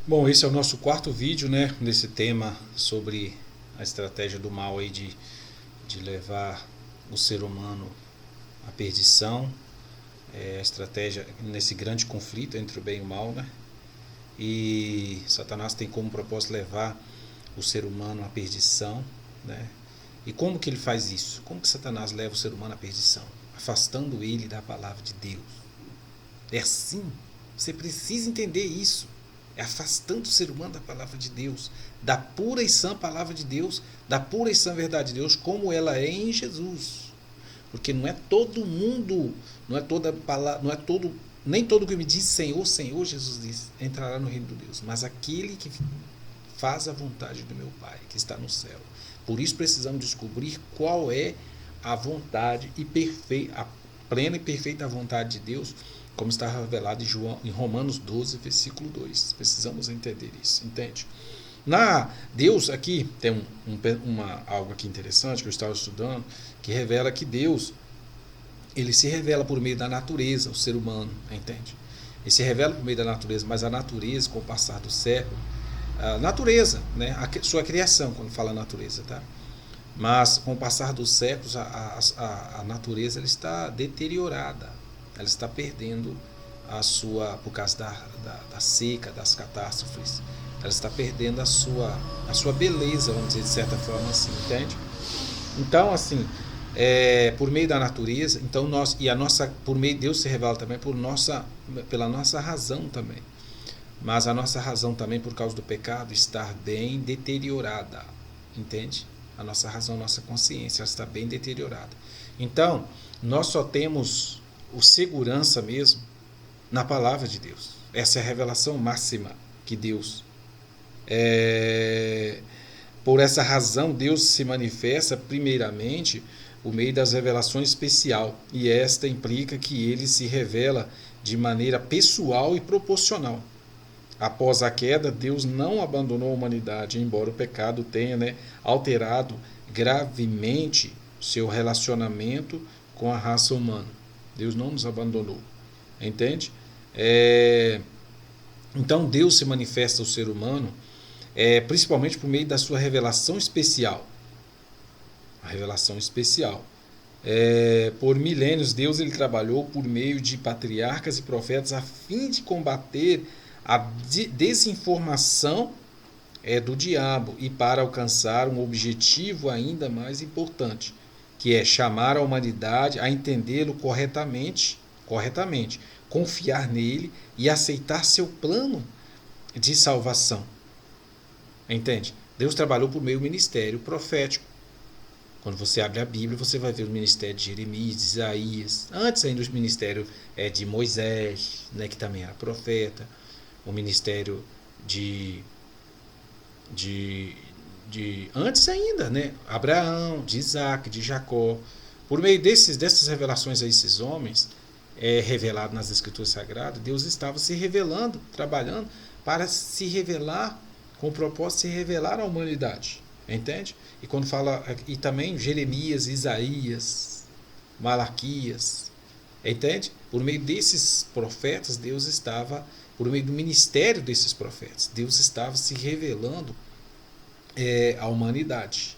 Bom, esse é o nosso quarto vídeo, né, nesse tema sobre a estratégia do mal aí de levar o ser humano à perdição, a estratégia nesse grande conflito entre o bem e o mal, né? E Satanás tem como propósito levar o ser humano à perdição, né? E como que ele faz isso? Como que Satanás leva o ser humano à perdição? Afastando ele da palavra de Deus. É assim. Você precisa entender isso. É afastando o ser humano da palavra de Deus, da pura e sã palavra de Deus, da pura e sã verdade de Deus, como ela é em Jesus. Porque não é todo mundo, não é toda palavra, não é todo, nem todo que me diz Senhor, Senhor, Jesus diz, entrará no reino de Deus, mas aquele que faz a vontade do meu Pai, que está no céu. Por isso precisamos descobrir qual é a vontade e perfeita, a plena e perfeita vontade de Deus, como está revelado em Romanos 12, versículo 2. Precisamos entender isso, entende? Deus aqui tem algo aqui interessante que eu estava estudando, que revela que Deus, ele se revela por meio da natureza, o ser humano, entende? Ele se revela por meio da natureza, mas a natureza, com o passar do século, a natureza, né, a sua criação, quando fala natureza, tá? Mas com o passar dos séculos, a natureza ela está deteriorada, ela está perdendo por causa da seca, das catástrofes, ela está perdendo a sua beleza, vamos dizer, de certa forma assim, entende? Então, assim, por meio da natureza, então por meio de Deus se revela também pela nossa razão também. Mas a nossa razão também, por causa do pecado, está bem deteriorada, entende? A nossa razão, a nossa consciência está bem deteriorada. Então, nós só temos o segurança mesmo na palavra de Deus. Essa é a revelação máxima que Deus. Por essa razão, Deus se manifesta primeiramente por meio das revelações especial. E esta implica que ele se revela de maneira pessoal e proporcional. Após a queda, Deus não abandonou a humanidade, embora o pecado tenha alterado gravemente seu relacionamento com a raça humana. Deus não nos abandonou, entende? Então Deus se manifesta ao ser humano principalmente por meio da sua revelação especial. A revelação especial. Por milênios, Deus ele trabalhou por meio de patriarcas e profetas a fim de combater a desinformação do diabo e para alcançar um objetivo ainda mais importante, que é chamar a humanidade a entendê-lo corretamente, confiar nele e aceitar seu plano de salvação. Entende? Deus trabalhou por meio do ministério profético. Quando você abre a Bíblia, você vai ver o ministério de Jeremias, de Isaías, antes ainda do ministério de Moisés, que também era profeta, o ministério de antes ainda, Abraão, de Isaac, de Jacó. Por meio dessas revelações a esses homens, revelado nas Escrituras Sagradas, Deus estava se revelando, trabalhando para se revelar, com o propósito de se revelar à humanidade. Entende? E quando fala, e também Jeremias, Isaías, Malaquias, entende? Por meio desses profetas, Deus estava, por meio do ministério desses profetas, Deus estava se revelando à humanidade.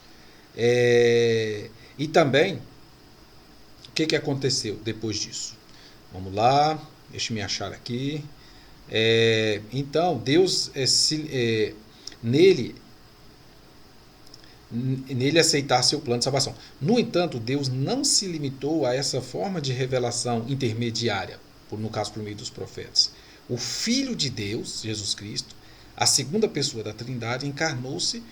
E também, o que aconteceu depois disso? Vamos lá, deixa eu me achar aqui. Então, Deus, nele aceitar seu plano de salvação. No entanto, Deus não se limitou a essa forma de revelação intermediária, no caso por meio dos profetas. O Filho de Deus, Jesus Cristo, a segunda pessoa da Trindade, encarnou-se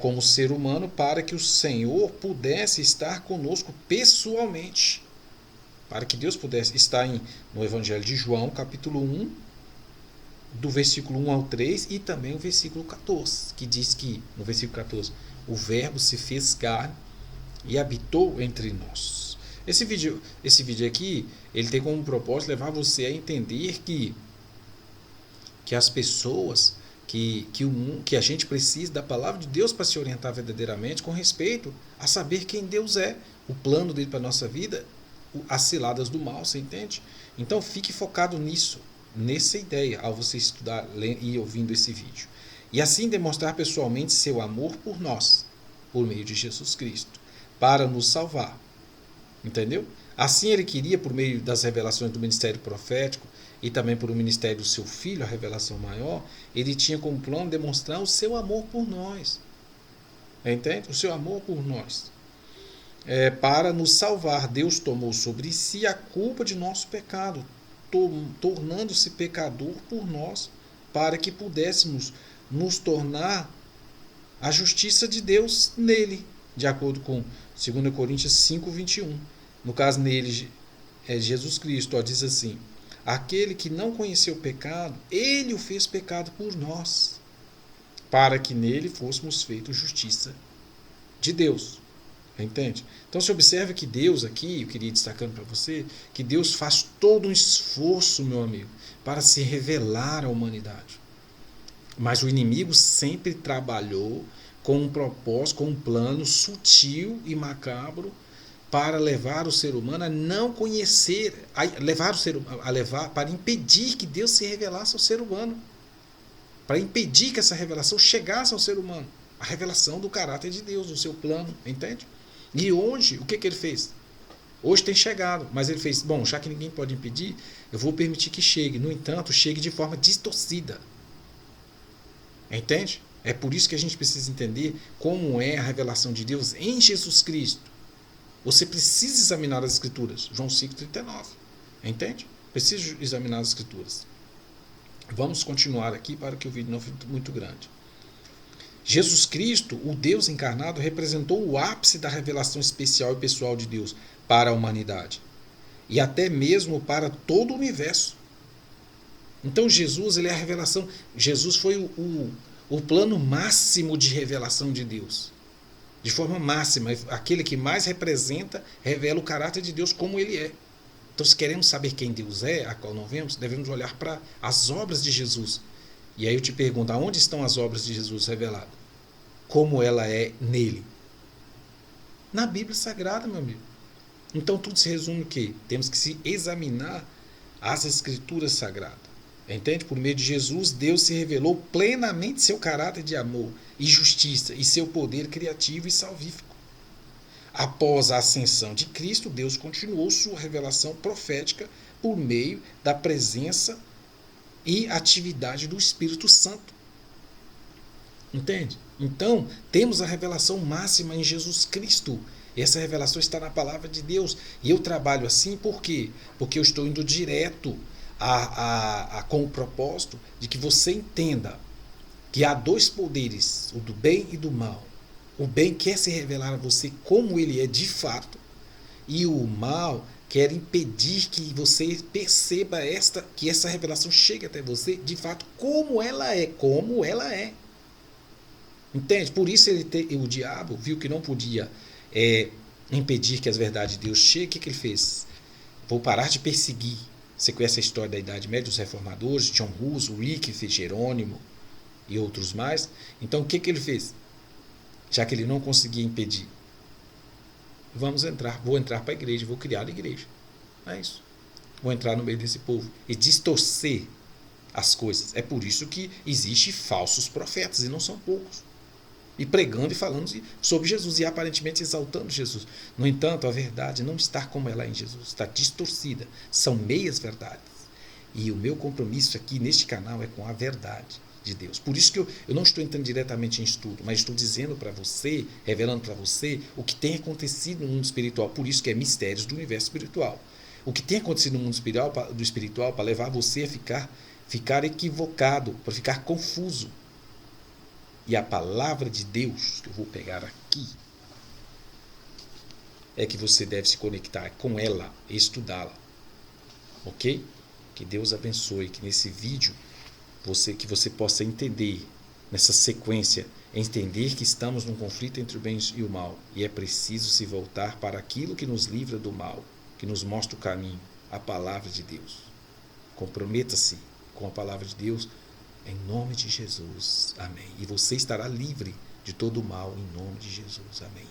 como ser humano para que o Senhor pudesse estar conosco pessoalmente. Para que Deus pudesse estar no Evangelho de João, capítulo 1, do versículo 1 ao 3 e também o versículo 14, que diz que, no versículo 14, o Verbo se fez carne e habitou entre nós. Esse vídeo aqui, ele tem como propósito levar você a entender que as pessoas, que a gente precisa da palavra de Deus para se orientar verdadeiramente com respeito a saber quem Deus é, o plano dele para a nossa vida, as ciladas do mal, você entende? Então fique focado nisso. nessa ideia ao você estudar e ouvindo esse vídeo. E assim demonstrar pessoalmente seu amor por nós, por meio de Jesus Cristo, para nos salvar. Entendeu? Assim ele queria, por meio das revelações do ministério profético e também por o ministério do seu filho, a revelação maior, ele tinha como plano demonstrar o seu amor por nós. Entende? O seu amor por nós. Para nos salvar, Deus tomou sobre si a culpa de nosso pecado, tornando-se pecador por nós, para que pudéssemos nos tornar a justiça de Deus nele, de acordo com 2 Coríntios 5, 21. No caso, nele, Jesus Cristo, diz assim: aquele que não conheceu o pecado, ele o fez pecado por nós, para que nele fôssemos feitos justiça de Deus. Entende? Então se observa que Deus aqui, eu queria ir destacando para você, que Deus faz todo um esforço, meu amigo, para se revelar à humanidade. Mas o inimigo sempre trabalhou com um propósito, com um plano sutil e macabro para levar o ser humano a não conhecer, para impedir que Deus se revelasse ao ser humano, para impedir que essa revelação chegasse ao ser humano, a revelação do caráter de Deus, do seu plano, entende? E hoje, o que ele fez? Hoje tem chegado, mas ele fez, bom, já que ninguém pode impedir, eu vou permitir que chegue. No entanto, chegue de forma distorcida. Entende? É por isso que a gente precisa entender como é a revelação de Deus em Jesus Cristo. Você precisa examinar as Escrituras. João 5,39. Entende? Precisa examinar as Escrituras. Vamos continuar aqui para que o vídeo não fique muito grande. Jesus Cristo, o Deus encarnado, representou o ápice da revelação especial e pessoal de Deus para a humanidade. E até mesmo para todo o universo. Então Jesus, ele é a revelação. Jesus foi o plano máximo de revelação de Deus. De forma máxima. Aquele que mais representa, revela o caráter de Deus como ele é. Então se queremos saber quem Deus é, a qual não vemos, devemos olhar para as obras de Jesus. E aí eu te pergunto, aonde estão as obras de Jesus reveladas? Como ela é nele? Na Bíblia Sagrada, meu amigo. Então tudo se resume o quê? Temos que se examinar as Escrituras Sagradas. Entende? Por meio de Jesus, Deus se revelou plenamente seu caráter de amor e justiça e seu poder criativo e salvífico. Após a ascensão de Cristo, Deus continuou sua revelação profética por meio da presença e atividade do Espírito Santo. Entende? Então, temos a revelação máxima em Jesus Cristo. Essa revelação está na palavra de Deus. E eu trabalho assim por quê? Porque eu estou indo direto com o propósito de que você entenda que há dois poderes, o do bem e do mal. O bem quer se revelar a você como ele é de fato, e o mal quer impedir que você perceba que essa revelação chegue até você de fato como ela é. Entende? Por isso o diabo viu que não podia impedir que as verdades de Deus cheguem. O que ele fez? Vou parar de perseguir. Você conhece a história da Idade Média, dos reformadores, John Hus, Wycliffe, Jerônimo e outros mais. Então o que ele fez? Já que ele não conseguia impedir, vou entrar para a igreja, vou criar a igreja. É isso. Vou entrar no meio desse povo e distorcer as coisas. É por isso que existem falsos profetas, e não são poucos. E pregando e falando sobre Jesus e aparentemente exaltando Jesus. No entanto, a verdade não está como ela é em Jesus, está distorcida. São meias verdades. E o meu compromisso aqui neste canal é com a verdade de Deus. Por isso que eu não estou entrando diretamente em estudo, mas estou dizendo para você, revelando para você o que tem acontecido no mundo espiritual. Por isso que é mistérios do universo espiritual. O que tem acontecido no mundo espiritual para levar você a ficar equivocado, para ficar confuso. E a palavra de Deus, que eu vou pegar aqui, é que você deve se conectar com ela, estudá-la. Ok? Que Deus abençoe, que nesse vídeo que você possa entender, nessa sequência, entender que estamos num conflito entre o bem e o mal, e é preciso se voltar para aquilo que nos livra do mal, que nos mostra o caminho, a palavra de Deus. Comprometa-se com a palavra de Deus, em nome de Jesus. Amém. E você estará livre de todo o mal, em nome de Jesus. Amém.